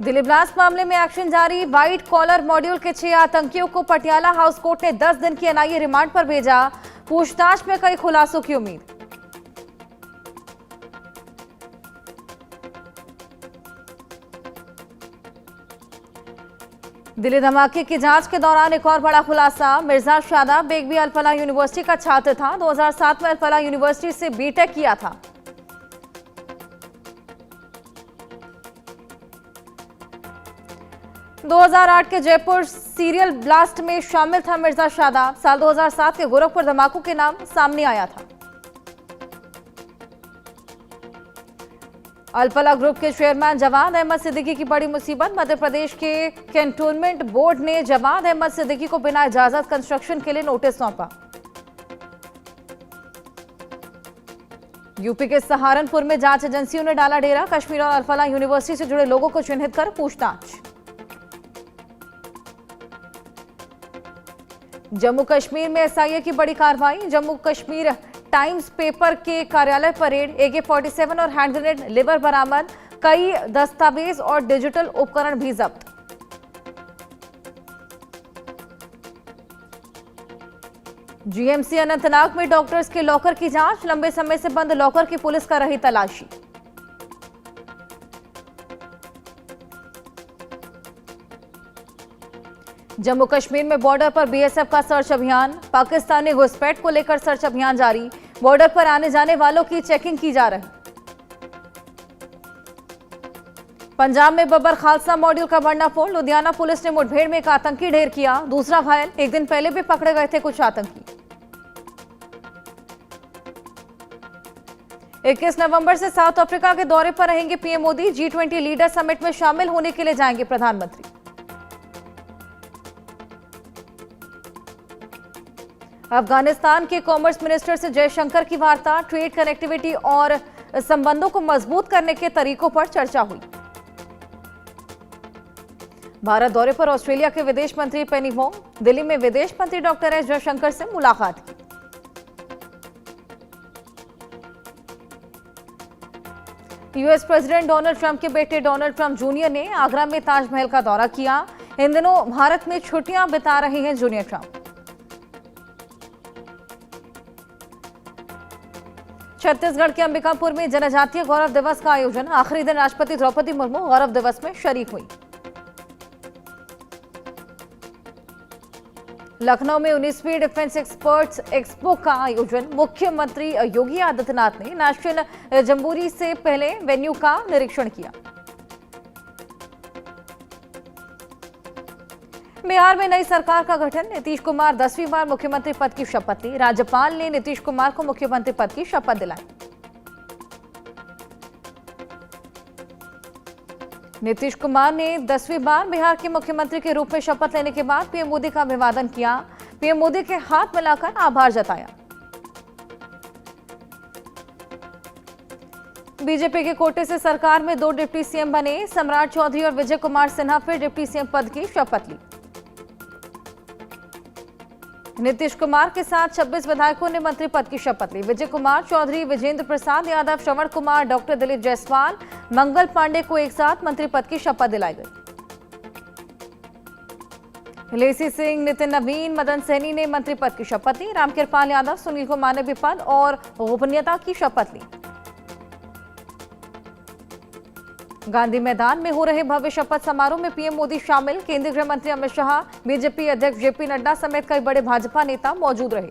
Delhi blast मामले में action जारी। व्हाइट कॉलर मॉड्यूल के 6 आतंकियों को पटियाला हाउस कोर्ट ने 10 दिन की एनआईए रिमांड पर भेजा। पूछताछ में कई खुलासों की उम्मीद। दिल्ली धमाके की जांच के दौरान एक और बड़ा खुलासा। मिर्जा शादाब बेग भी अल-फलाह यूनिवर्सिटी का छात्र था। 2007 में अल-फलाह यूनिवर्सिटी से बीटेक किया था। – 2008 के जयपुर सीरियल ब्लास्ट में शामिल था मिर्जा शादाब। साल 2007 के गोरखपुर धमाकों के नाम सामने आया था। अल-फलाह ग्रुप के चेयरमैन जवाद अहमद सिद्दीकी की बड़ी मुसीबत। मध्य प्रदेश के कैंटोनमेंट बोर्ड ने जवाद अहमद सिद्दीकी को बिना इजाजत कंस्ट्रक्शन के लिए नोटिस सौंपा। यूपी के सहारनपुर में जांच एजेंसियों ने डाला डेरा। कश्मीर और अल-फलाह यूनिवर्सिटी से जुड़े लोगों को चिन्हित कर पूछताछ। जम्मू कश्मीर में एसआईए की बड़ी कार्रवाई। जम्मू कश्मीर टाइम्स पेपर के कार्यालय पर रेड। AK-47 और हैंड ग्रेनेड लिवर बरामद। कई दस्तावेज और डिजिटल उपकरण भी जब्त। जीएमसी अनंतनाग में डॉक्टर्स के लॉकर की जांच। लंबे समय से बंद लॉकर की पुलिस कर रही तलाशी। जम्मू कश्मीर में बॉर्डर पर बीएसएफ का सर्च अभियान। पाकिस्तानी घुसपैठ को लेकर सर्च अभियान जारी। बॉर्डर पर आने जाने वालों की चेकिंग की जा रही। पंजाब में बब्बर खालसा मॉड्यूल का भंडाफोड़। लुधियाना पुलिस ने मुठभेड़ में एक आतंकी ढेर किया। दूसरा घायल। एक दिन पहले भी पकड़े गए थे कुछ आतंकी। 21 नवंबर से साउथ अफ्रीका के दौरे पर रहेंगे PM Modi. G20 leader summit में शामिल होने के लिए जाएंगे प्रधानमंत्री। अफगानिस्तान के कॉमर्स मिनिस्टर से जयशंकर की वार्ता। ट्रेड कनेक्टिविटी और संबंधों को मजबूत करने के तरीकों पर चर्चा हुई। भारत दौरे पर ऑस्ट्रेलिया के विदेश मंत्री पेनी वोंग। दिल्ली में विदेश मंत्री डॉक्टर एस जयशंकर से मुलाकात की। यूएस प्रेसिडेंट डोनाल्ड ट्रंप के बेटे डोनाल्ड ट्रंप जूनियर ने आगरा में ताजमहल का दौरा किया। इन दिनों भारत में छुट्टियां बिता रहे हैं जूनियर ट्रंप। छत्तीसगढ़ के अंबिकापुर में जनजातीय गौरव दिवस का आयोजन। आखिरी दिन राष्ट्रपति द्रौपदी मुर्मू गौरव दिवस में शरीक हुई। लखनऊ में 19वीं डिफेंस एक्सपर्ट्स एक्सपो का आयोजन। मुख्यमंत्री योगी आदित्यनाथ ने नेशनल जम्बूरी से पहले वेन्यू का निरीक्षण किया। बिहार में नई सरकार का गठन। नीतीश कुमार 10वीं बार मुख्यमंत्री पद की शपथ ली। राज्यपाल ने नीतीश कुमार को मुख्यमंत्री पद की शपथ दिलाई। नीतीश कुमार ने 10वीं बार बिहार के मुख्यमंत्री के रूप में शपथ लेने के बाद पीएम मोदी का अभिवादन किया। पीएम मोदी के हाथ मिलाकर आभार जताया। बीजेपी के कोटे से सरकार में 2 डिप्टी सीएम बने। सम्राट चौधरी और विजय कुमार सिन्हा फिर डिप्टी सीएम पद की शपथ ली। नीतीश कुमार के साथ 26 विधायकों ने मंत्री पद की शपथ ली। विजय कुमार चौधरी, विजेंद्र प्रसाद यादव, श्रवण कुमार, डॉक्टर दिलीप जायसवाल, मंगल पांडे को एक साथ मंत्री पद की शपथ दिलाई गई। लेसी सिंह, नितिन नवीन, मदन सहनी ने मंत्री पद की शपथ ली। रामकृपाल यादव, सुनील कुमार ने भी पद और गोपनीयता की शपथ ली। गांधी मैदान में हो रहे भव्य शपथ समारोह में पीएम मोदी शामिल। केंद्रीय गृह मंत्री अमित शाह, बीजेपी अध्यक्ष जेपी नड्डा समेत कई बड़े भाजपा नेता मौजूद रहे।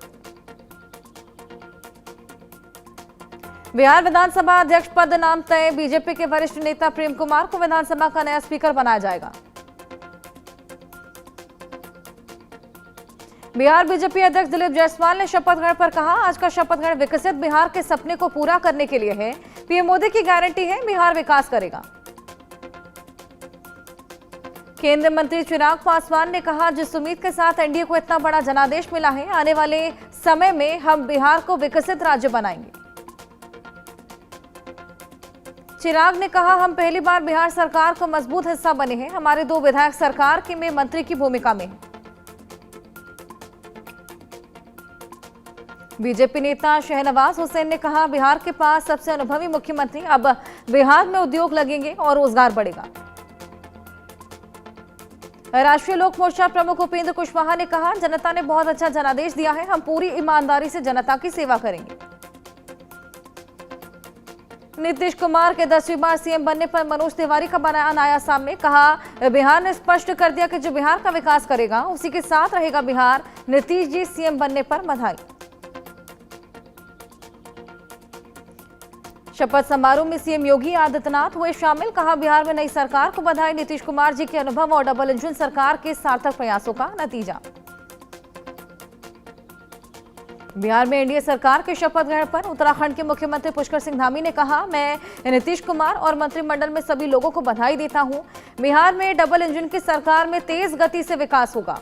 बिहार विधानसभा अध्यक्ष पद नाम तय। बीजेपी के वरिष्ठ नेता प्रेम कुमार को विधानसभा का नया स्पीकर बनाया जाएगा। बिहार बीजेपी अध्यक्ष दिलीप जायसवाल ने शपथ ग्रहण पर कहा, आज का शपथ ग्रहण विकसित बिहार के सपने को पूरा करने के लिए है। पीएम मोदी की गारंटी है, बिहार विकास करेगा। केंद्रीय मंत्री चिराग पासवान ने कहा, जिस उम्मीद के साथ एनडीए को इतना बड़ा जनादेश मिला है, आने वाले समय में हम बिहार को विकसित राज्य बनाएंगे। चिराग ने कहा, हम पहली बार बिहार सरकार का मजबूत हिस्सा बने हैं। हमारे 2 विधायक सरकार के में मंत्री की भूमिका में हैं। बीजेपी नेता शहनवाज हुसैन ने कहा, बिहार के पास सबसे अनुभवी मुख्यमंत्री। अब बिहार में उद्योग लगेंगे और रोजगार बढ़ेगा। राष्ट्रीय लोक मोर्चा प्रमुख उपेंद्र कुशवाहा ने कहा, जनता ने बहुत अच्छा जनादेश दिया है, हम पूरी ईमानदारी से जनता की सेवा करेंगे। नीतीश कुमार के 10वीं बार सीएम बनने पर मनोज तिवारी का बयान आया सामने। कहा, बिहार ने स्पष्ट कर दिया कि जो बिहार का विकास करेगा उसी के साथ रहेगा बिहार। नीतीश जी सीएम बनने पर बधाई। शपथ समारोह में सीएम योगी आदित्यनाथ हुए शामिल। कहा, बिहार में नई सरकार को बधाई। नीतीश कुमार जी के अनुभव और डबल इंजन सरकार के सार्थक प्रयासों का नतीजा। बिहार में एनडीए सरकार के शपथ ग्रहण पर उत्तराखंड के मुख्यमंत्री पुष्कर सिंह धामी ने कहा, मैं नीतीश कुमार और मंत्रिमंडल में सभी लोगों को बधाई देता हूं। बिहार में डबल इंजन की सरकार में तेज गति से विकास होगा।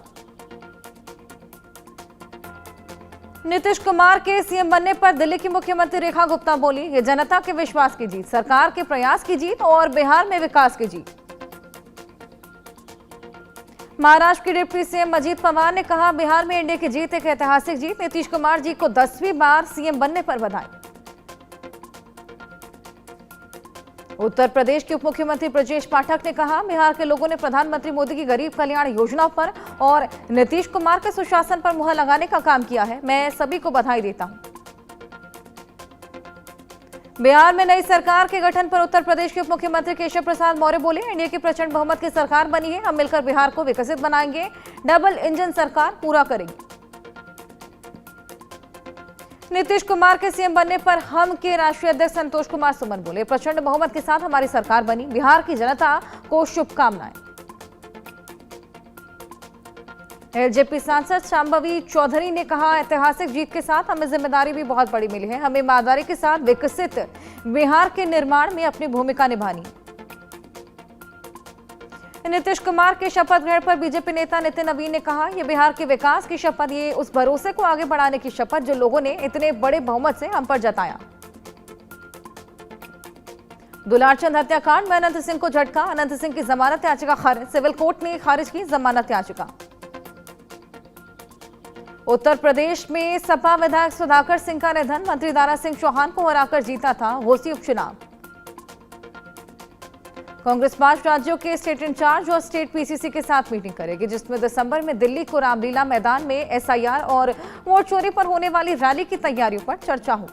नीतीश कुमार के सीएम बनने पर दिल्ली की मुख्यमंत्री रेखा गुप्ता बोली, ये जनता के विश्वास की जीत, सरकार के प्रयास की जीत और बिहार में विकास की जीत। महाराष्ट्र के डिप्टी सीएम अजीत पवार ने कहा, बिहार में एनडीए की जीत एक ऐतिहासिक जीत। नीतीश कुमार जी को 10वीं बार सीएम बनने पर बधाई। उत्तर प्रदेश के उप मुख्यमंत्री ब्रजेश पाठक ने कहा, बिहार के लोगों ने प्रधानमंत्री मोदी की गरीब कल्याण योजना पर और नीतीश कुमार के सुशासन पर मुहर लगाने का काम किया है। मैं सभी को बधाई देता हूं। बिहार में नई सरकार के गठन पर उत्तर प्रदेश के उप मुख्यमंत्री केशव प्रसाद मौर्य बोले, एनडीए की प्रचंड बहुमत की सरकार बनी है, हम मिलकर बिहार को विकसित बनाएंगे, डबल इंजन सरकार पूरा करेंगे। नीतीश कुमार के सीएम बनने पर हम के राष्ट्रीय अध्यक्ष संतोष कुमार सुमन बोले, प्रचंड बहुमत के साथ हमारी सरकार बनी, बिहार की जनता को शुभकामनाएं। एलजेपी सांसद शांभवी चौधरी ने कहा, ऐतिहासिक जीत के साथ हमें जिम्मेदारी भी बहुत बड़ी मिली है, हमें ईमानदारी के साथ विकसित बिहार के निर्माण में अपनी भूमिका निभानी। नीतीश कुमार के शपथ ग्रहण पर बीजेपी नेता नितिन नवीन ने कहा, यह बिहार के विकास की शपथ, ये उस भरोसे को आगे बढ़ाने की शपथ जो लोगों ने इतने बड़े बहुमत से हम पर जताया। दुलारचंद हत्याकांड में अनंत सिंह को झटका, अनंत सिंह की जमानत याचिका खारिज, सिविल कोर्ट ने खारिज की जमानत याचिका। उत्तर प्रदेश में सपा विधायक सुधाकर सिंह का निधन, मंत्री दारा सिंह चौहान को हराकर जीता था घोसी उपचुनाव। कांग्रेस 5 राज्यों के स्टेट इंचार्ज और स्टेट पीसीसी के साथ मीटिंग करेगी, जिसमें दिसंबर में दिल्ली को रामलीला मैदान में एसआईआर और वोट चोरी पर होने वाली रैली की तैयारियों पर चर्चा हो।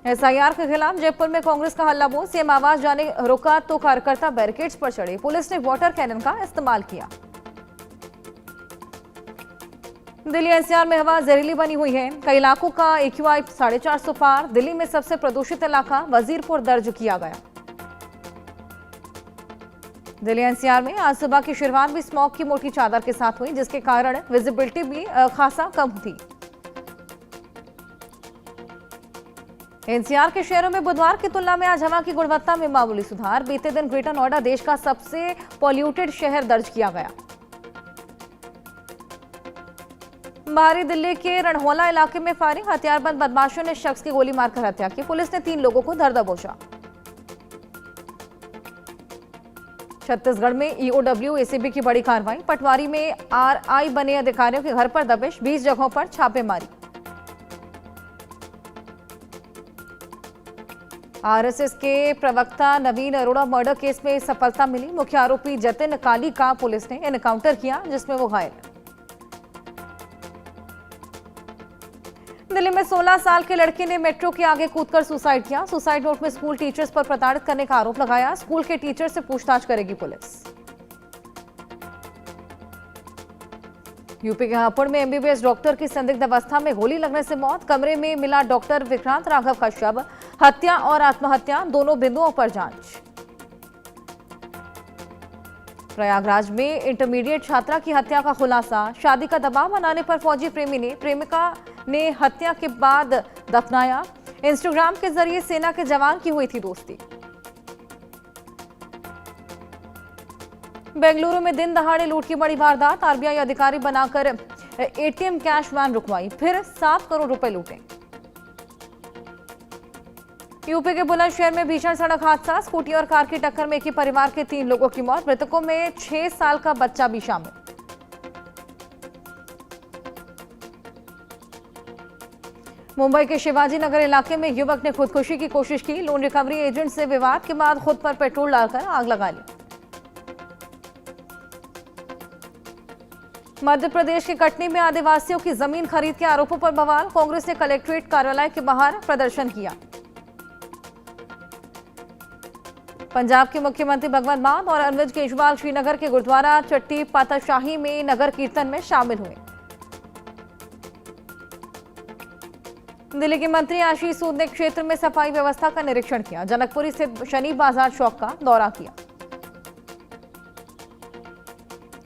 एसआईआर के खिलाफ जयपुर में कांग्रेस का हल्ला बोल, सीएम आवास जाने रुका तो कार्यकर्ता बैरिकेड्स पर चढ़े, पुलिस ने वाटर कैनन का इस्तेमाल किया। दिल्ली एनसीआर में हवा जहरीली बनी हुई है, कई इलाकों का AQI 450 पार, दिल्ली में सबसे प्रदूषित इलाका वजीरपुर दर्ज किया गया। दिल्ली एनसीआर में आज सुबह की शुरुआत भी स्मॉग की मोटी चादर के साथ हुई, जिसके कारण विजिबिलिटी भी खासा कम थी। एनसीआर के शहरों में बुधवार की तुलना में आज हवा की गुणवत्ता में मामूली सुधार, बीते दिन ग्रेटर नोएडा देश का सबसे पॉल्यूटेड शहर दर्ज किया गया। बाहरी दिल्ली के रणहोला इलाके में फायरिंग, हथियारबंद बदमाशों ने शख्स की गोली मारकर हत्या की, पुलिस ने 3 लोगों को धर दबोचा। छत्तीसगढ़ में ईओडब्ल्यू एसीबी की बड़ी कार्रवाई, पटवारी में आरआई बने अधिकारियों के घर पर दबिश, 20 जगहों पर छापेमारी। आरएसएस के प्रवक्ता नवीन अरोड़ा मर्डर केस में सफलता मिली, मुख्य आरोपी जतिन काली का पुलिस ने एनकाउंटर किया, जिसमें वो घायल। दिल्ली में 16 साल के लड़के ने मेट्रो के आगे कूदकर सुसाइड किया, सुसाइड नोट में स्कूल टीचर्स पर प्रताड़ित करने का आरोप लगाया, स्कूल के टीचर से पूछताछ करेगी पुलिस। यूपी के हापुड़ में एमबीबीएस डॉक्टर की संदिग्ध अवस्था में गोली लगने से मौत, कमरे में मिला डॉक्टर विक्रांत राघव का शव, हत्या और आत्महत्या दोनों बिंदुओं पर जांच। प्रयागराज में इंटरमीडिएट छात्रा की हत्या का खुलासा, शादी का दबाव बनाने पर फौजी प्रेमी ने प्रेमिका ने हत्या के बाद दफनाया, इंस्टाग्राम के जरिए सेना के जवान की हुई थी दोस्ती। बेंगलुरु में दिन दहाड़े लूट की बड़ी वारदात, आरबीआई अधिकारी बनाकर एटीएम कैश वैन रुकवाई, फिर 7 करोड़ रुपए लूटे। यूपी के बुलंदशहर में भीषण सड़क हादसा, स्कूटी और कार की टक्कर में एक ही परिवार के 3 लोगों की मौत, मृतकों में 6 साल का बच्चा भी शामिल। मुंबई के शिवाजी नगर इलाके में युवक ने खुदकुशी की कोशिश की, लोन रिकवरी एजेंट से विवाद के बाद खुद पर पेट्रोल डालकर आग लगा ली। मध्य प्रदेश के कटनी में आदिवासियों की जमीन खरीद के आरोपों पर बवाल। कांग्रेस ने कलेक्ट्रेट कार्यालय के बाहर प्रदर्शन किया। पंजाब के मुख्यमंत्री भगवंत मान और अरविंद केजरीवाल श्रीनगर के गुरुद्वारा चट्टी पातशाही में नगर कीर्तन में शामिल हुए। दिल्ली के मंत्री आशीष सूद ने क्षेत्र में सफाई व्यवस्था का निरीक्षण किया। जनकपुरी स्थित शनि बाजार चौक का दौरा किया।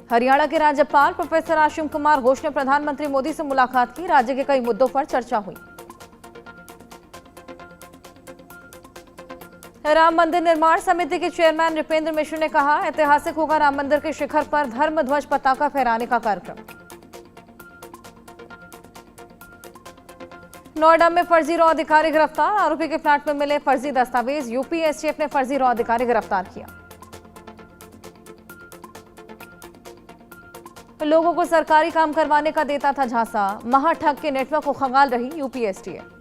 हरियाणा के राज्यपाल प्रोफेसर आशिम कुमार घोष ने प्रधानमंत्री मोदी से मुलाकात की। राज्य के कई मुद्दों पर चर्चा हुई। राम मंदिर निर्माण समिति के चेयरमैन नृपेंद्र मिश्र ने कहा, ऐतिहासिक होगा राम मंदिर के शिखर पर धर्म ध्वज पताका फहराने का कार्यक्रम। नोएडा में फर्जी रॉ अधिकारी गिरफ्तार। आरोपी के फ्लैट में मिले फर्जी दस्तावेज। यूपी एसटीएफ ने फर्जी रॉ अधिकारी गिरफ्तार किया। लोगों को सरकारी काम करवाने का देता था झांसा। महाठग के नेटवर्क को खंगाल रही यूपी एसटीएफ।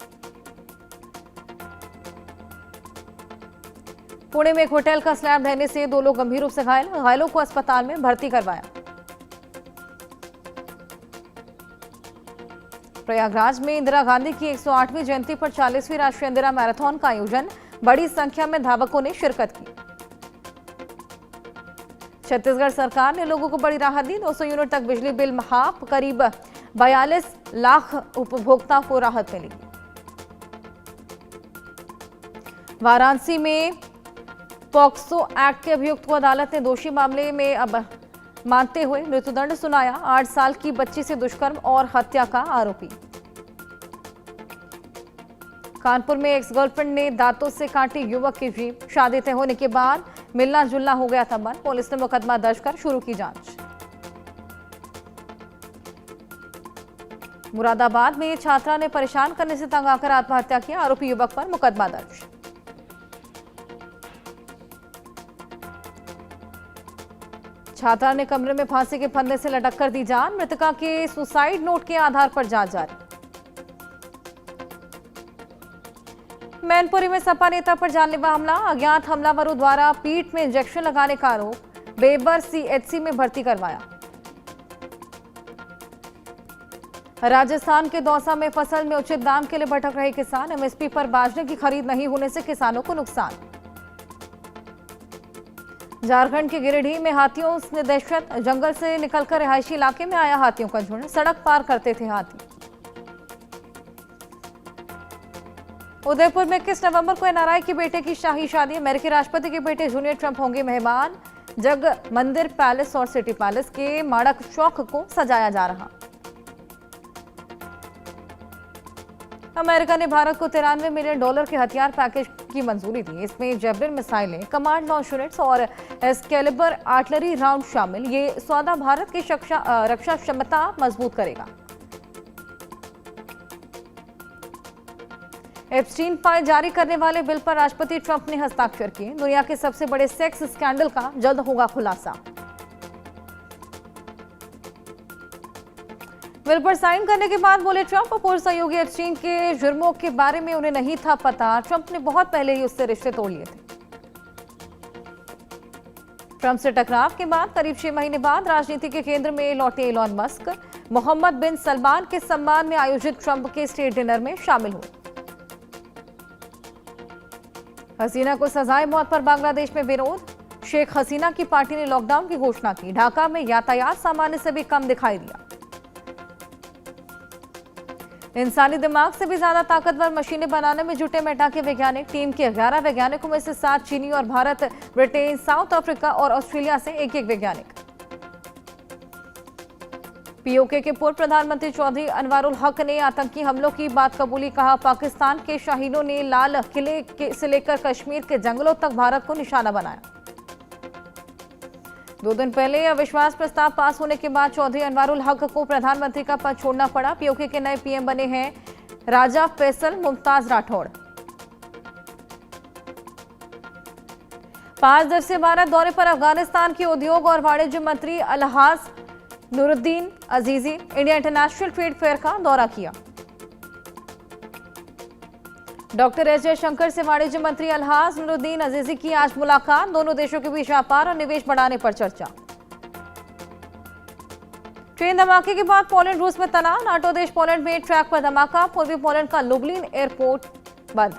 पुणे में एक होटल का स्लैब ढहने से 2 लोग गंभीर रूप से घायल। घायलों को अस्पताल में भर्ती करवाया। प्रयागराज में इंदिरा गांधी की 108वीं जयंती पर 40वीं राष्ट्रीय इंदिरा मैराथन का आयोजन। बड़ी संख्या में धावकों ने शिरकत की। छत्तीसगढ़ सरकार ने लोगों को बड़ी राहत दी। 200 यूनिट तक बिजली बिल माफ। करीब 42 लाख उपभोक्ताओं को राहत मिली। वाराणसी में पॉक्सो एक्ट के अभियुक्त को अदालत ने दोषी मामले में अब मानते हुए मृत्युदंड सुनाया। 8 साल की बच्ची से दुष्कर्म और हत्या का आरोपी। कानपुर में एक्स गर्लफ्रेंड ने दांतों से काटी युवक की जीभ। शादी तय होने के बाद मिलना जुलना हो गया था बंद। पुलिस ने मुकदमा दर्ज कर शुरू की जांच। मुरादाबाद में छात्रा ने परेशान करने से तंग आकर आत्महत्या की। आरोपी युवक पर मुकदमा दर्ज। छात्रा ने कमरे में फांसी के फंदे से लटक कर दी जान। मृतका के सुसाइड नोट के आधार पर जांच जारी। मैनपुरी में सपा नेता पर जानलेवा हमला। अज्ञात हमलावरों द्वारा पीठ में इंजेक्शन लगाने का आरोप। बेबर सीएचसी में भर्ती करवाया। राजस्थान के दौसा में फसल में उचित दाम के लिए भटक रहे किसान। एमएसपी पर बाजरे की खरीद नहीं होने से किसानों को नुकसान। झारखंड के गिरिडीह में हाथियों से दहशत। जंगल से निकलकर रिहायशी इलाके में आया हाथियों का झुंड। सड़क पार करते थे हाथी। उदयपुर में 21 नवंबर को एनआरआई के बेटे की शाही शादी। अमेरिकी राष्ट्रपति के बेटे जूनियर ट्रंप होंगे मेहमान। जग मंदिर पैलेस और सिटी पैलेस के माड़क चौक को सजाया जा रहा। अमेरिका ने भारत को $93 मिलियन के हथियार पैकेज की मंजूरी दी। इसमें जैवलिन मिसाइलें, कमांड लॉन्च यूनिट्स और एस्केलेबर आर्टिलरी राउंड शामिल। ये सौदा भारत की रक्षा क्षमता मजबूत करेगा। एप्स्टीन फाइल जारी करने वाले बिल पर राष्ट्रपति ट्रंप ने हस्ताक्षर किए। दुनिया के सबसे बड़े सेक्स स्कैंडल का जल्द होगा खुलासा। बिल पर साइन करने के बाद बोले ट्रंप, पूर्व सहयोगी एप्स्टीन के जुर्मों के बारे में उन्हें नहीं था पता। ट्रंप ने बहुत पहले ही उससे रिश्ते तोड़ लिए थे। ट्रंप से टकराव के बाद करीब 6 महीने बाद राजनीति के केंद्र में लौटे इलॉन मस्क। मोहम्मद बिन सलमान के सम्मान में आयोजित ट्रंप के स्टेट डिनर में शामिल हुए। हसीना को सजाए मौत पर बांग्लादेश में विरोध। शेख हसीना की पार्टी ने लॉकडाउन की घोषणा की। ढाका में यातायात सामान्य से भी कम दिखाई दिया। इंसानी दिमाग से भी ज्यादा ताकतवर मशीनें बनाने में जुटे मेटा के वैज्ञानिक। टीम के 11 वैज्ञानिकों में से 7 चीनी और भारत, ब्रिटेन, साउथ अफ्रीका और ऑस्ट्रेलिया से एक वैज्ञानिक। पीओके के पूर्व प्रधानमंत्री चौधरी अनवारुल हक ने आतंकी हमलों की बात कबूली। कहा, पाकिस्तान के शाहीनों ने लाल किले से लेकर कश्मीर के जंगलों तक भारत को निशाना बनाया। 2 दिन पहले अविश्वास प्रस्ताव पास होने के बाद चौधरी अनवारुल हक को प्रधानमंत्री का पद छोड़ना पड़ा। पीओके के नए पीएम बने हैं राजा फैसल मुमताज राठौड़। 5 दिवसीय भारत दौरे पर अफगानिस्तान के उद्योग और वाणिज्य मंत्री Alhaj Nooruddin Azizi India International Trade Fair का दौरा किया। डॉक्टर एस जयशंकर से वाणिज्य मंत्री अलहाज नूरुद्दीन अजीजी की आज मुलाकात। दोनों देशों के बीच व्यापार और निवेश बढ़ाने पर चर्चा। ट्रेन धमाके के बाद पोलैंड रूस में तनाव, नाटो देश पोलैंड में ट्रैक पर धमाका, पूर्वी पोलैंड का लुब्लिन एयरपोर्ट बंद।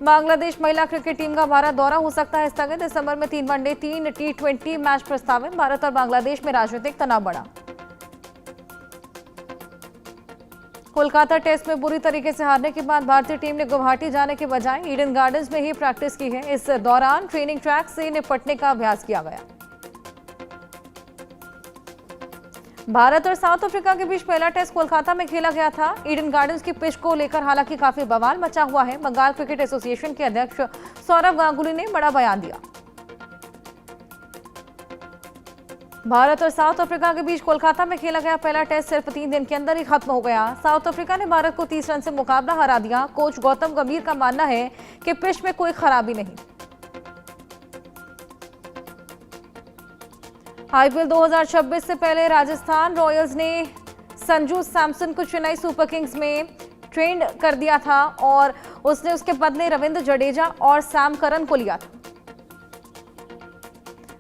बांग्लादेश महिला क्रिकेट टीम का भारत दौरा हो सकता है स्थगित, दिसंबर में 3 वनडे 3 T20 मैच प्रस्तावित, भारत और बांग्लादेश में राजनीतिक तनाव बढ़ा। कोलकाता टेस्ट में बुरी तरीके से हारने के बाद भारतीय टीम ने गुवाहाटी जाने के बजाय ईडन गार्डन्स में ही प्रैक्टिस की है। इस दौरान ट्रेनिंग ट्रैक से निपटने का अभ्यास किया गया। भारत और साउथ अफ्रीका के बीच पहला टेस्ट कोलकाता में खेला गया था। ईडन गार्डन्स की पिच को लेकर हालांकि काफी बवाल मचा हुआ है। बंगाल क्रिकेट एसोसिएशन के अध्यक्ष सौरव गांगुली ने बड़ा बयान दिया। भारत और साउथ अफ्रीका के बीच कोलकाता में खेला गया पहला टेस्ट सिर्फ 3 दिन के अंदर ही खत्म हो गया। साउथ अफ्रीका ने भारत को 30 रन से मुकाबला हरा दिया। कोच गौतम गंभीर का मानना है कि पिच में कोई खराबी नहीं। आईपीएल 2026 से पहले राजस्थान रॉयल्स ने संजू सैमसन को चेन्नई सुपर किंग्स में ट्रेंड कर दिया था और उसने उसके बदले रविंद्र जडेजा और सैम करन को लिया था।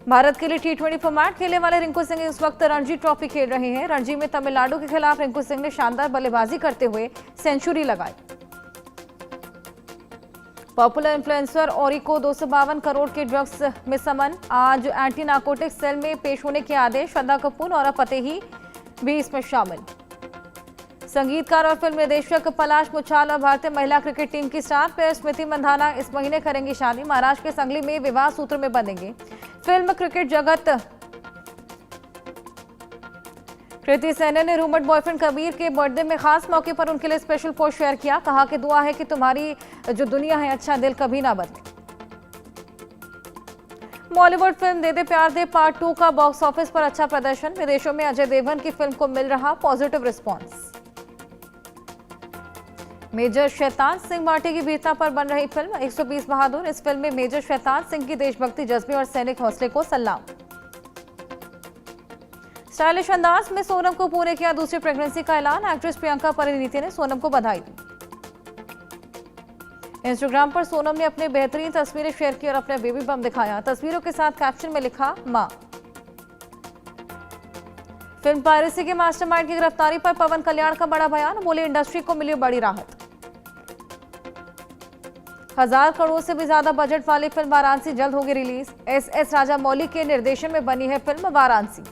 भारत के लिए T20 फॉर्मेट खेलने वाले रिंकू सिंह इस वक्त रणजी ट्रॉफी खेल रहे हैं। रणजी में तमिलनाडु के खिलाफ रिंकू सिंह ने शानदार बल्लेबाजी करते हुए सेंचुरी लगाई। पॉपुलर इन्फ्लुएंसर औरी को 252 करोड़ के ड्रग्स में समन, आज एंटी नार्कोटिक्स सेल में पेश होने के आदेश। श्रद्धा कपूर और फतेही भी इसमें शामिल। संगीतकार और फिल्म निर्देशक पलाश मुछाल और भारतीय महिला क्रिकेट टीम की स्टार प्लेयर स्मृति मंधाना इस महीने करेंगी शादी। महाराष्ट्र के संगली में विवाह सूत्र में बंधेंगे। फिल्म क्रिकेट जगत कृति सेनन ने रूमर्ड बॉयफ्रेंड कबीर के बर्थडे में खास मौके पर उनके लिए स्पेशल पोस्ट शेयर किया। कहा कि दुआ है कि तुम्हारी जो दुनिया है अच्छा दिल कभी ना बदले। बॉलीवुड फिल्म दे दे प्यार दे पार्ट 2 का बॉक्स ऑफिस पर अच्छा प्रदर्शन, विदेशों में अजय देवगन की फिल्म को मिल रहा positive response. Major Shaitan Singh माटे की वीरता पर बन रही फिल्म 120 बहादुर, इस फिल्म में मेजर शैतान सिंह की देशभक्ति जज्बे और सैनिक हौसले को सलाम। स्टाइलिश अंदाज में सोनम कपूर ने किया दूसरी प्रेगनेंसी का ऐलान, एक्ट्रेस प्रियंका परिणीति ने सोनम को बधाई दी। इंस्टाग्राम पर सोनम ने अपने बेहतरीन तस्वीरें शेयर की और अपने बेबी बम दिखाया। तस्वीरों के साथ कैप्शन में लिखा मां। फिल्म पायरेसी के मास्टरमाइंड की गिरफ्तारी पर पवन कल्याण का बड़ा बयान, बोले इंडस्ट्री को मिली बड़ी राहत। 1000 करोड़ से भी ज्यादा बजट वाली फिल्म वाराणसी जल्द होगी रिलीज। एस राजामौली के निर्देशन में बनी है फिल्म वाराणसी।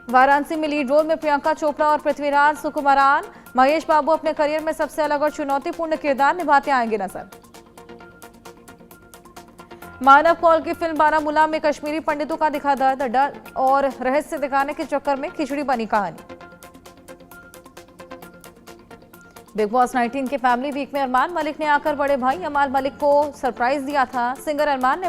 वाराणसी में लीड रोल में प्रियंका चोपड़ा और पृथ्वीराज सुकुमारान। महेश बाबू अपने करियर में सबसे अलग और चुनौतीपूर्ण किरदार निभाते आएंगे नजर। मानव कौल की फिल्म बारामूला में कश्मीरी पंडितों का दिखा दर्द, डर और रहस्य दिखाने के चक्कर में खिचड़ी बनी कहानी। बिग बॉस 19 के फैमिली वीक में अरमान मलिक ने आकर बड़े भाई अमाल मलिक को सरप्राइज दिया था। सिंगर अरमान ने